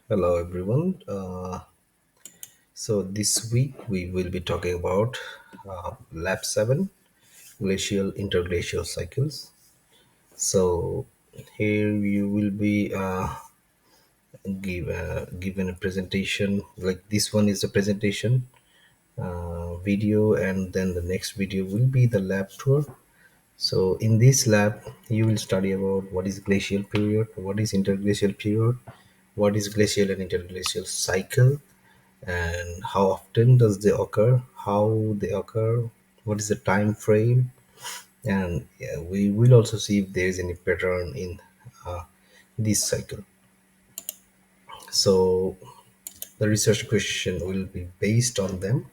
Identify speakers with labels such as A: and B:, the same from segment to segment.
A: Hello, everyone. So, this week we will be talking about Lab 7 Glacial Interglacial Cycles. So, here you will be given a presentation. Like this one is a presentation video, and then the next video will be the lab tour. So, in this lab, you will study about what is glacial period, what is interglacial period, what is glacial and interglacial cycle, and how often does they occur, how they occur, what is the time frame, and yeah, we will also see if there is any pattern in uh, this cycle. So the research question will be based on them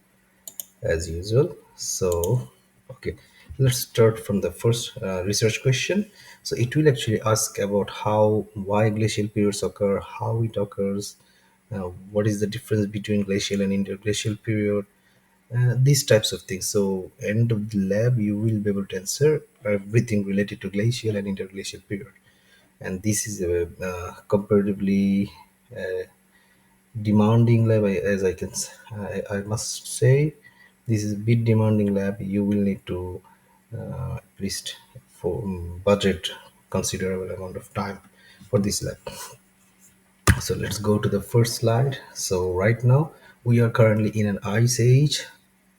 A: as usual. So okay, let's start from the first research question. So it will actually ask about how why glacial periods occur, how it occurs, what is the difference between glacial and interglacial period, these types of things. So end of the lab you will be able to answer everything related to glacial and interglacial period. And this is a comparatively uh, demanding lab, as I can I must say. This is a bit demanding lab. You will need to at least for budget considerable amount of time for this lab. So let's go to the first slide. So right now we are currently in an ice age,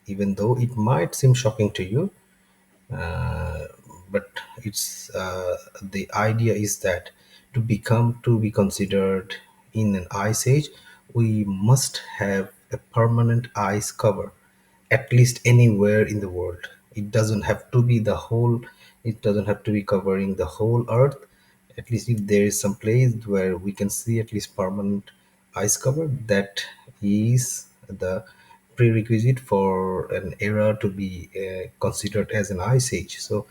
A: even though it might seem shocking to you. uh, but it's the idea is that to be considered in an ice age, we must have a permanent ice cover, at least anywhere in the world. It doesn't have to be the whole, it doesn't have to be covering the whole earth. At least if there is some place where we can see at least permanent ice cover, that is the prerequisite for an era to be considered as an ice age. So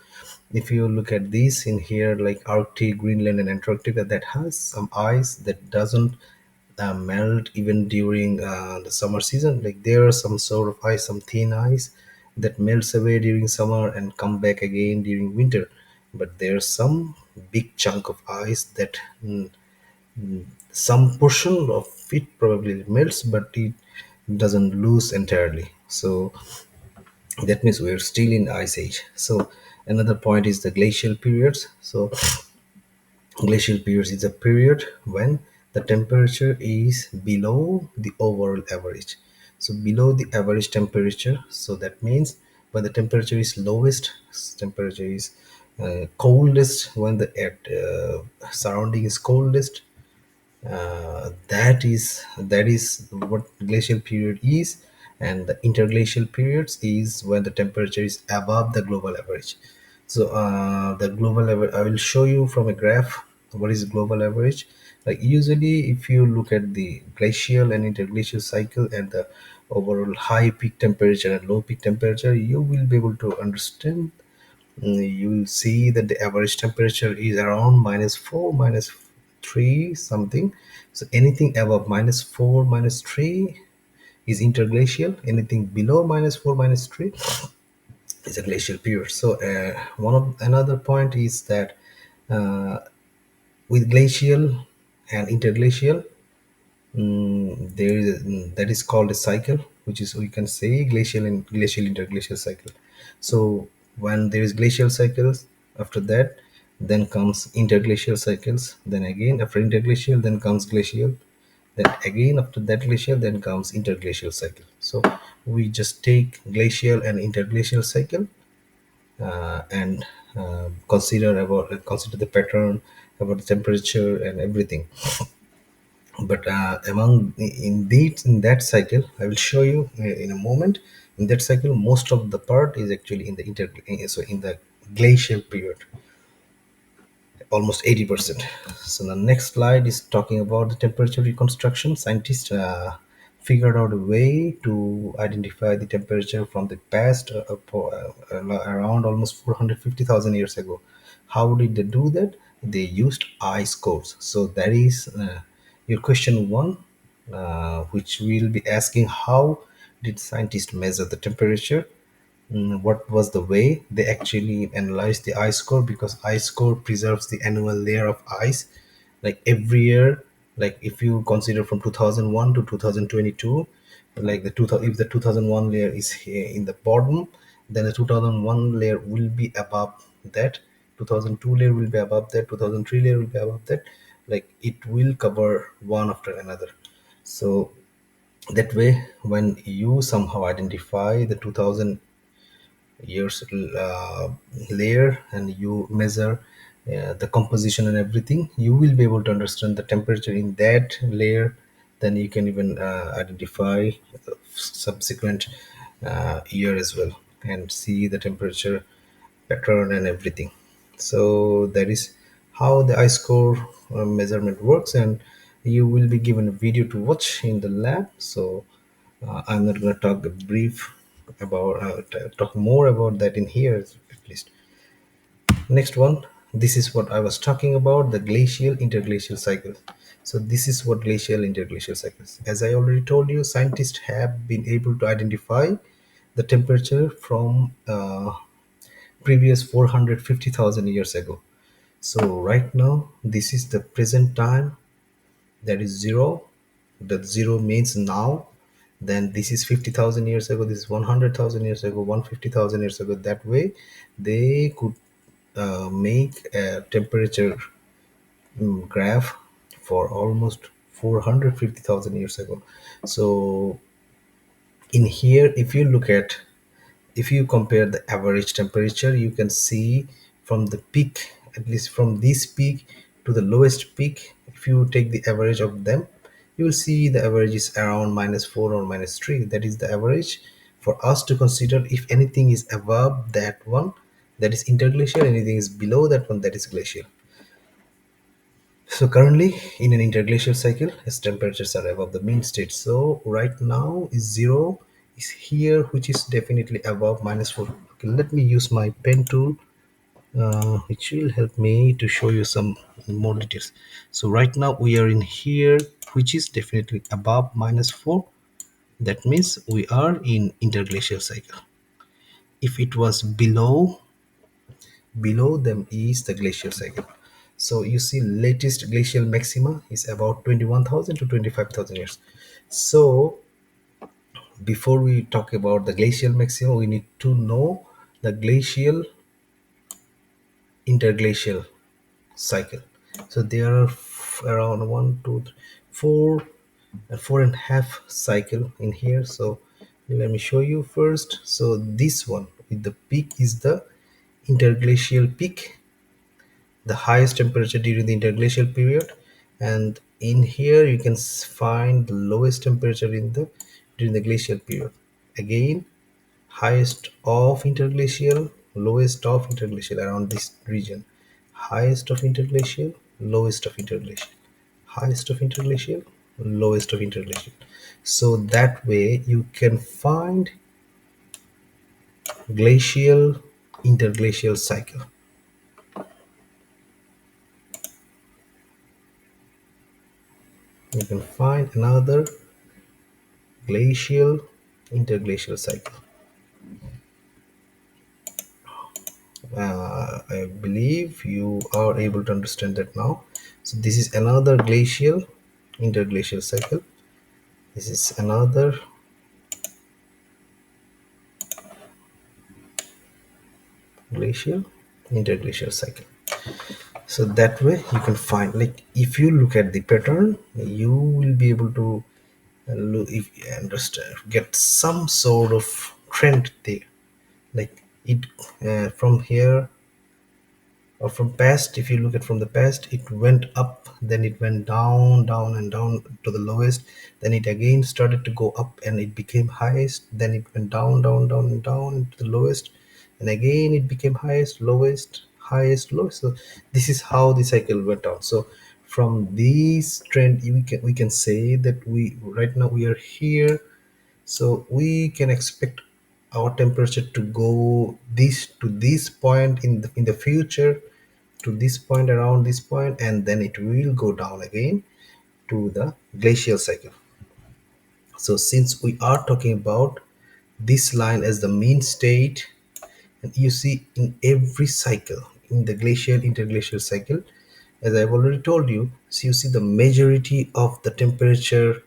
A: if you look at this in here, like Arctic, Greenland, and Antarctica, that has some ice that doesn't melt even during the summer season. Like there are some sort of ice, some thin ice that melts away during summer and come back again during winter. But there's some big chunk of ice that some portion of it probably melts, but it doesn't lose entirely. So that means we're still in ice age. So another point is the glacial periods. So glacial periods is a period when the temperature is below the overall average. So below the average temperature. So that means when the temperature is lowest, temperature is coldest, when the surrounding is coldest, that is what glacial period is. And the interglacial periods is when the temperature is above the global average. So the global average, I will show you from a graph what is global average. Like usually if you look at the glacial and interglacial cycle and the overall high peak temperature and low peak temperature, you will be able to understand. You will see that the average temperature is around -4, -3 something. So anything above -4, -3 is interglacial. Anything below -4, -3 is a glacial period. So one of another point is that uh, with glacial and interglacial, there is that is called a cycle, which is we can say glacial and glacial interglacial cycle. So when there is glacial cycles, after that then comes interglacial cycles, then again after interglacial then comes glacial, then again after that glacial then comes interglacial cycle. So we just take glacial and interglacial cycle and consider the pattern about the temperature and everything. But among in that cycle, I will show you in a moment. In that cycle most of the part is actually in the in the glacial period, almost 80%. So the next slide is talking about the temperature reconstruction. Scientists figured out a way to identify the temperature from the past around almost 450,000 years ago. How did they do that? They used ice cores. So that is your question one, which will be asking how did scientists measure the temperature. What was the way they actually analyzed the ice core, because ice core preserves the annual layer of ice. Like every year, Like if you consider from 2001 to 2022, like the 2000, if the 2001 layer is here in the bottom, then the 2001 layer will be above that, 2002 layer will be above that, 2003 layer will be above that. Like it will cover one after another. So that way, when you somehow identify the 2000 years layer and you measure the composition and everything, you will be able to understand the temperature in that layer. Then you can even identify subsequent year as well and see the temperature pattern and everything. So that is how the ice core measurement works, and you will be given a video to watch in the lab. So I'm not going to talk a brief about talk more about that in here at least. Next one, this is what I was talking about, the glacial interglacial cycle. So this is what glacial interglacial cycles. As I already told you, scientists have been able to identify the temperature from previous 450,000 years ago. So right now, this is the present time, that is zero. That zero means now. Then this is 50,000 years ago, this is 100,000 years ago, 150,000 years ago. That way they could make a temperature graph for almost 450,000 years ago. So in here, if you look at, if you compare the average temperature, you can see from the peak, at least from this peak to the lowest peak, if you take the average of them, you will see the average is around -4 or -3. That is the average for us to consider. If anything is above that one, that is interglacial; anything is below that one, that is glacial. So currently in an interglacial cycle, its temperatures are above the mean state. So right now is zero is here, which is definitely above -4. Okay, let me use my pen tool, which will help me to show you some more details. So right now we are in here, which is definitely above -4. That means we are in interglacial cycle. If it was below them is the glacial cycle. So you see latest glacial maxima is about 21,000 to 25,000 years. So before we talk about the glacial maxima, we need to know the glacial interglacial cycle. So there are around one, two, three, four, and 4.5 cycle in here. So let me show you first. So this one with the peak is the interglacial peak, the highest temperature during the interglacial period, and in here you can find the lowest temperature in the during the glacial period. Again, highest of interglacial, lowest of interglacial around this region. Highest of interglacial, lowest of interglacial, highest of interglacial, lowest of interglacial. So that way you can find glacial interglacial cycle. You can find another glacial interglacial cycle. I believe you are able to understand that now. So this is another glacial interglacial cycle. This is another glacial interglacial cycle. So that way you can find, like if you look at the pattern, you will be able to look, if you understand, get some sort of trend there. Like it from here or from past, if you look at from the past, it went up, then it went down, down and down to the lowest, then it again started to go up and it became highest, then it went down, down, down and down to the lowest, and again it became highest, lowest, highest, lowest. So this is how the cycle went on. So from this trend, we can say that we right now we are here. So we can expect our temperature to go this to this point in the future, to this point, around this point, and then it will go down again to the glacial cycle. So since we are talking about this line as the mean state, and you see in every cycle, in the glacial interglacial cycle, as I've already told you, so you see the majority of the temperature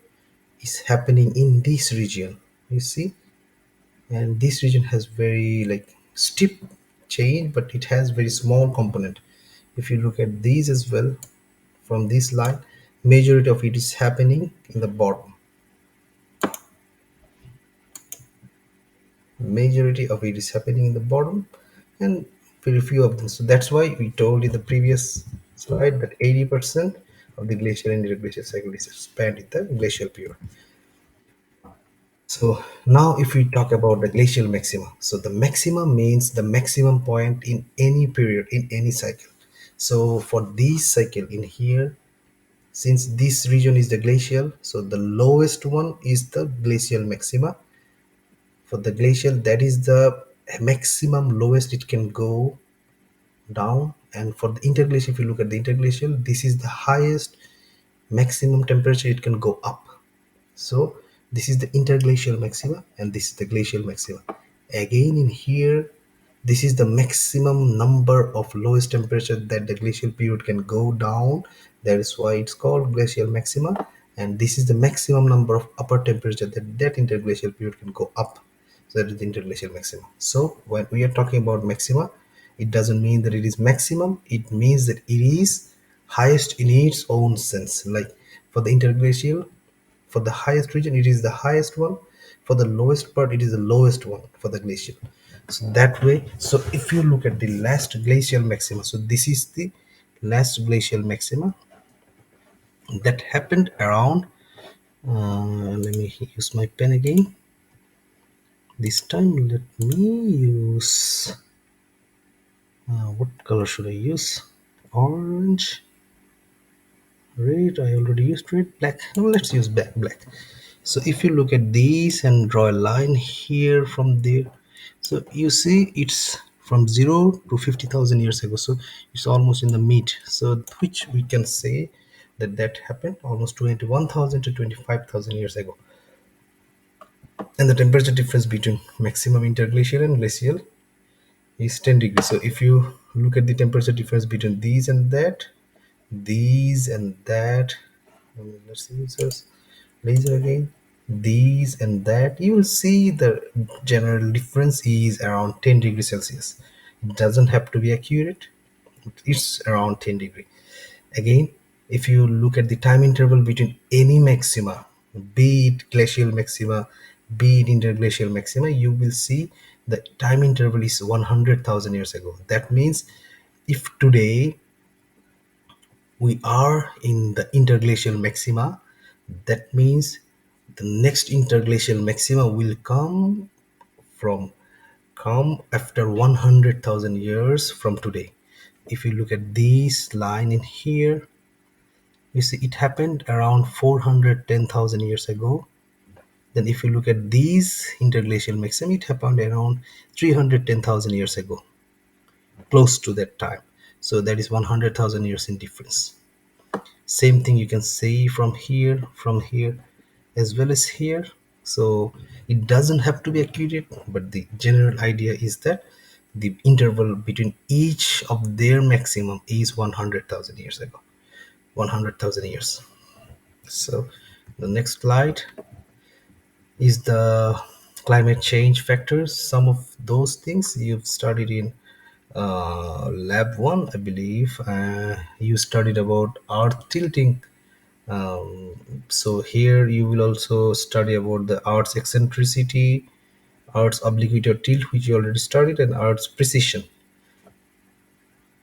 A: is happening in this region. You see, and this region has very like steep change, but it has very small component. If you look at these as well, from this line, majority of it is happening in the bottom. Majority of it is happening in the bottom, and very few of them. So that's why we told in the previous slide that 80% of the glacial and interglacial cycle is spent in the glacial period. So now if we talk about the glacial maxima, so the maxima means the maximum point in any period in any cycle. So for this cycle in here, since this region is the glacial, so the lowest one is the glacial maxima. For the glacial, that is the maximum lowest it can go down. And for the interglacial, if you look at the interglacial, this is the highest maximum temperature it can go up. So this is the interglacial maxima and this is the glacial maxima. Again in here, this is the maximum number of lowest temperature that the glacial period can go down. That is why it's called glacial maxima. And this is the maximum number of upper temperature that that interglacial period can go up. So that is the interglacial maxima. So when we are talking about maxima, it doesn't mean that it is maximum. It means that it is highest in its own sense. Like for the interglacial, for the highest region it is the highest one, for the lowest part it is the lowest one for the glacial. So that way, so if you look at the last glacial maxima, so this is the last glacial maxima that happened around let me use my pen again. This time let me use what color should I use? Orange, red. I already used red. Black. No, let's use black. So if you look at these and draw a line here from there, so you see it's from 0 to 50,000 years ago, so it's almost in the mid, so which we can say that that happened almost 21,000 to 25,000 years ago. And the temperature difference between maximum interglacial and glacial is 10 degrees. So if you look at the temperature difference between these and that, let's use this laser again, these and that, you will see the general difference is around 10 degrees Celsius. It doesn't have to be accurate, it's around 10 degree. Again, if you look at the time interval between any maxima, be it glacial maxima, be it interglacial maxima, you will see the time interval is 100,000 years ago. That means if today we are in the interglacial maxima, that means the next interglacial maxima will from come after 100,000 years from today. If you look at this line in here, you see it happened around 410,000 years ago. Then if you look at these interglacial maxima, it happened around 310,000 years ago, close to that time. So that is 100,000 years in difference. Same thing you can see from here as well as here. So it doesn't have to be accurate, but the general idea is that the interval between each of their maximum is 100,000 years ago, 100,000 years. So the next slide is the climate change factors. Some of those things you've studied in lab 1, I believe. You studied about earth tilting. So here you will also study about the Earth's eccentricity, Earth's obliquity or tilt, which you already studied, and Earth's precession.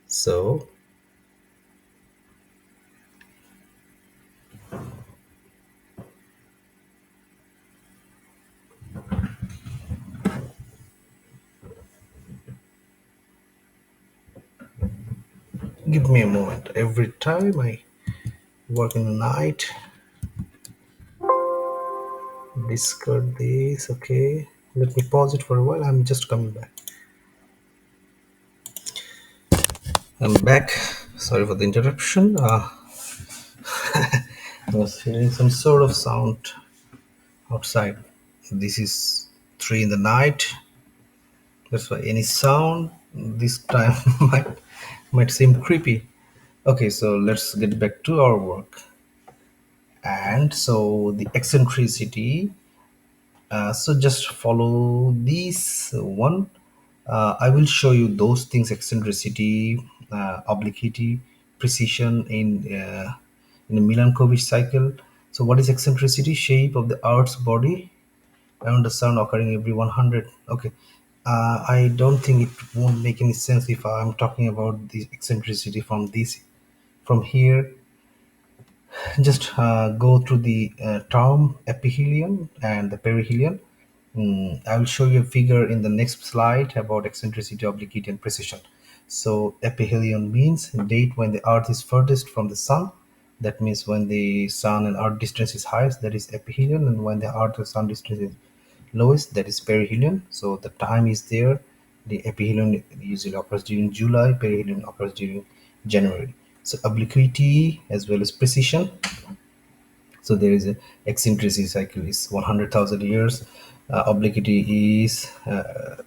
A: So give me a moment. Every time I work in the night, discard this. Okay, let me pause it for a while. I'm just coming back. I'm back. Sorry for the interruption. I was hearing some sort of sound outside. This is 3 in the night. That's why any sound this time might seem creepy. Okay, so let's get back to our work. And so the eccentricity, so just follow this one. I will show you those things: eccentricity, obliquity, precision in a Milankovitch cycle. So what is eccentricity? Shape of the Earth's body around the sun occurring every 100. Okay, I don't think it won't make any sense if I'm talking about the eccentricity from this, from here. Just go through the term ephelion and the perihelion. I will show you a figure in the next slide about eccentricity, obliquity, and precision. So ephelion means date when the Earth is furthest from the Sun. That means when the Sun and Earth distance is highest, that is ephelion, and when the Earth and Sun distance is lowest, that is perihelion. So the time is there. The ephelion usually occurs during July, perihelion occurs during January. So obliquity as well as precision. So there is a eccentricity cycle is 100,000 years. Obliquity is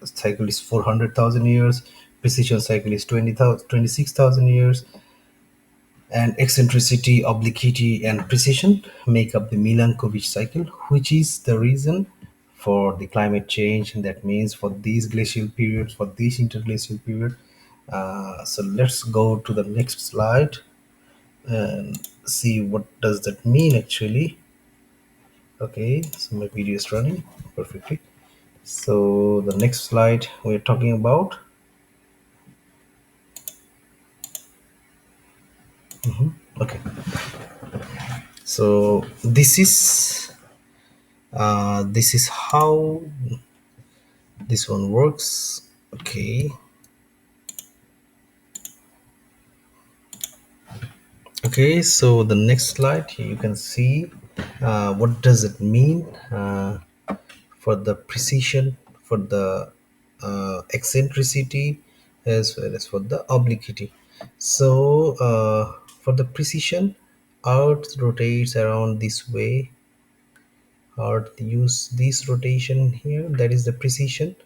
A: cycle is 400,000 years. Precision cycle is 20,000 26,000 years. And eccentricity, obliquity, and precision make up the Milankovitch cycle, which is the reason for the climate change. And that means for these glacial periods, for this interglacial period. So let's go to the next slide and see what does that mean actually. Okay, so my video is running perfectly. So the next slide we're talking about. Okay, so this is how this one works. Okay, okay. So the next slide you can see what does it mean for the precision, for the eccentricity, as well as for the obliquity. So for the precision, Earth rotates around this way. Earth use this rotation here. That is the precision.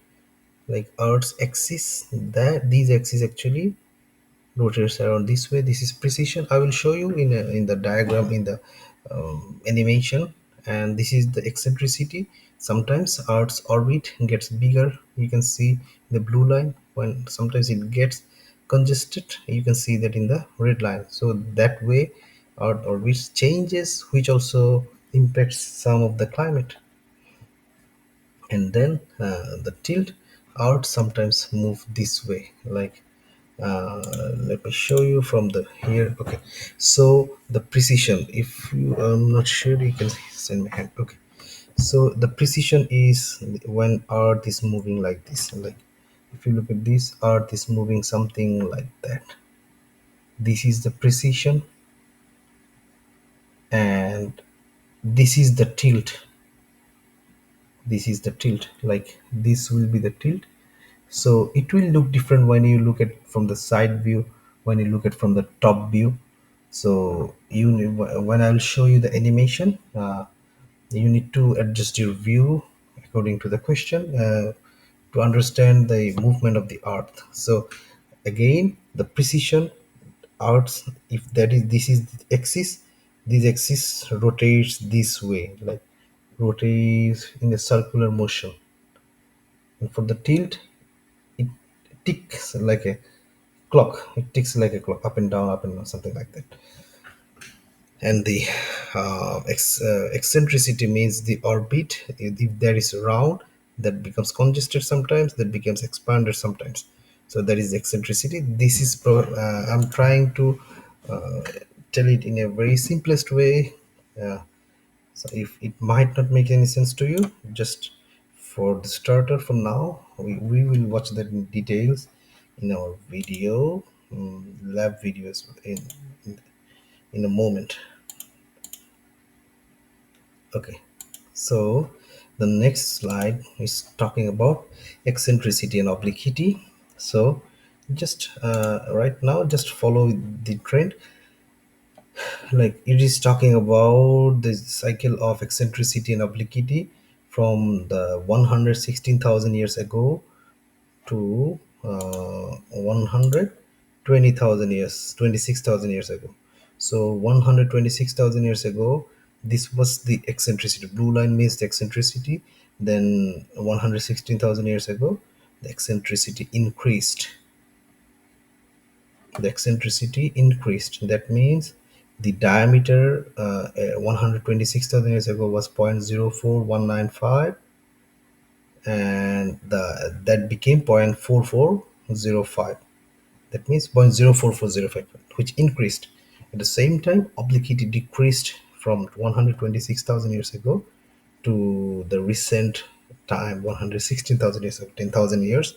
A: Like Earth's axis, that these axes actually rotates around this way. This is precision. I will show you in the diagram, in the animation. And this is the eccentricity. Sometimes Earth's orbit gets bigger. You can see the blue line. When sometimes it gets congested, you can see that in the red line. So that way Earth orbit changes, which also impacts some of the climate. And then the tilt out sometimes move this way, like let me show you from the here. Okay, so the precision, if you are not sure, you can send me hand. Okay, so the precision is when Earth is moving like this. Like if you look at this, Earth is moving something like that. This is the precision, and this is the tilt. This is the tilt, like this will be the tilt. So it will look different when you look at from the side view, when you look at from the top view. So when I'll show you the animation, you need to adjust your view according to the question to understand the movement of the earth. So again, the precision earth, if that is, this is the axis, this axis rotates this way, like rotates in a circular motion. And for the tilt, it ticks like a clock. It ticks like a clock, up and down, something like that. And the eccentricity means the orbit. If there is round, that becomes congested sometimes, that becomes expanded sometimes. So that is eccentricity. This is I'm trying to uh, tell it in a very simplest way. So if it might not make any sense to you, just for the starter, for now, we will watch the details in our video, lab videos in a moment. Okay, so the next slide is talking about eccentricity and obliquity. So just right now, just follow the trend. Like it is talking about the cycle of eccentricity and obliquity from the 116,000 years ago to 100. 20,000 years, 26,000 years ago. So 126,000 years ago, this was the eccentricity. Blue line means the eccentricity. Then 116,000 years ago, the eccentricity increased. The eccentricity increased. That means the diameter 126,000 years ago was 0.04195, and that became 0.4405. That means 0.04405, which increased. At the same time, obliquity decreased from 126,000 years ago to the recent time, 116,000 years ago, 10,000 years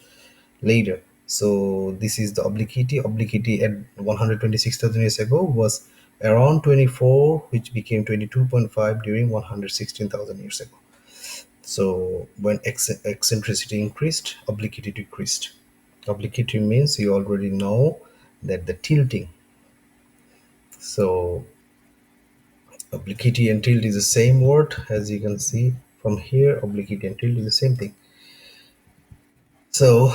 A: later. So this is the obliquity. Obliquity at 126,000 years ago was around 24, which became 22.5 during 116,000 years ago. So when eccentricity increased, obliquity decreased. Obliquity means you already know that the tilting. So obliquity and tilt is the same word, as you can see from here. Obliquity and tilt is the same thing. So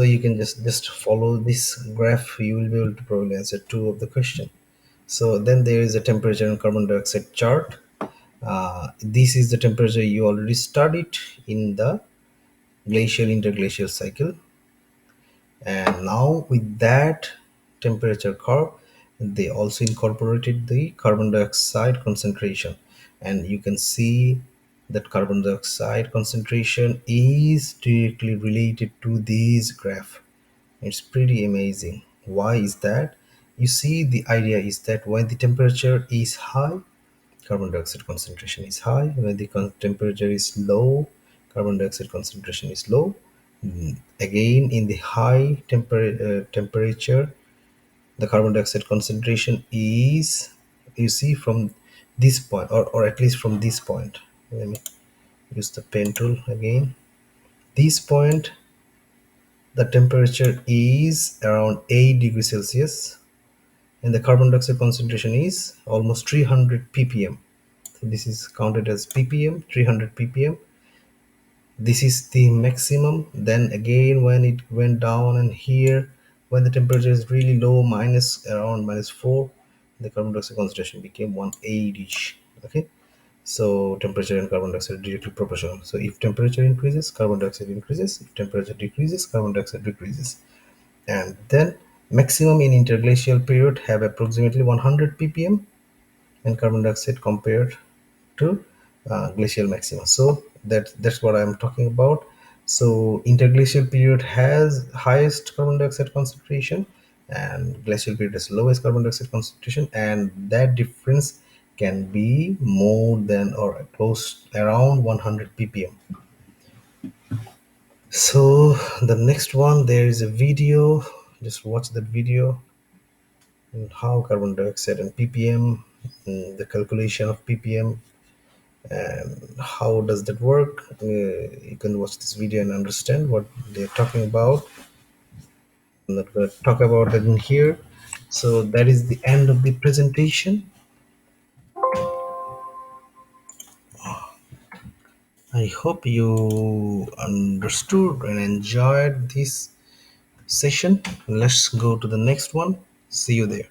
A: you can just follow this graph. You will be able to probably answer two of the question. So then there is a temperature and carbon dioxide chart. This is the temperature you already studied in the glacial interglacial cycle, and now with that temperature curve, they also incorporated the carbon dioxide concentration, and you can see that carbon dioxide concentration is directly related to this graph. It's pretty amazing. Why is that? You see, the idea is that when the temperature is high, carbon dioxide concentration is high. When the temperature is low, carbon dioxide concentration is low. Again, in the high temperature, the carbon dioxide concentration is, you see, from this point, or at least from this point. Let me use the pen tool again. This point, the temperature is around 8 degrees Celsius, and the carbon dioxide concentration is almost 300 ppm. So this is counted as ppm, 300 ppm. This is the maximum. Then again, when it went down, and here when the temperature is really low, minus around -4, the carbon dioxide concentration became 180. Okay, so temperature and carbon dioxide are directly proportional. So if temperature increases, carbon dioxide increases. If temperature decreases, carbon dioxide decreases. And then maximum in interglacial period have approximately 100 ppm, and carbon dioxide compared to glacial maxima. So that's what I'm talking about. So interglacial period has highest carbon dioxide concentration, and glacial period has lowest carbon dioxide concentration, and that difference can be more than or close around 100 ppm. So the next one, there is a video. Just watch that video on how carbon dioxide and ppm, the calculation of ppm, and how does that work. You can watch this video and understand what they're talking about. I'm not going to talk about that in here. So that is the end of the presentation. I hope you understood and enjoyed this session. Let's go to the next one. See you there.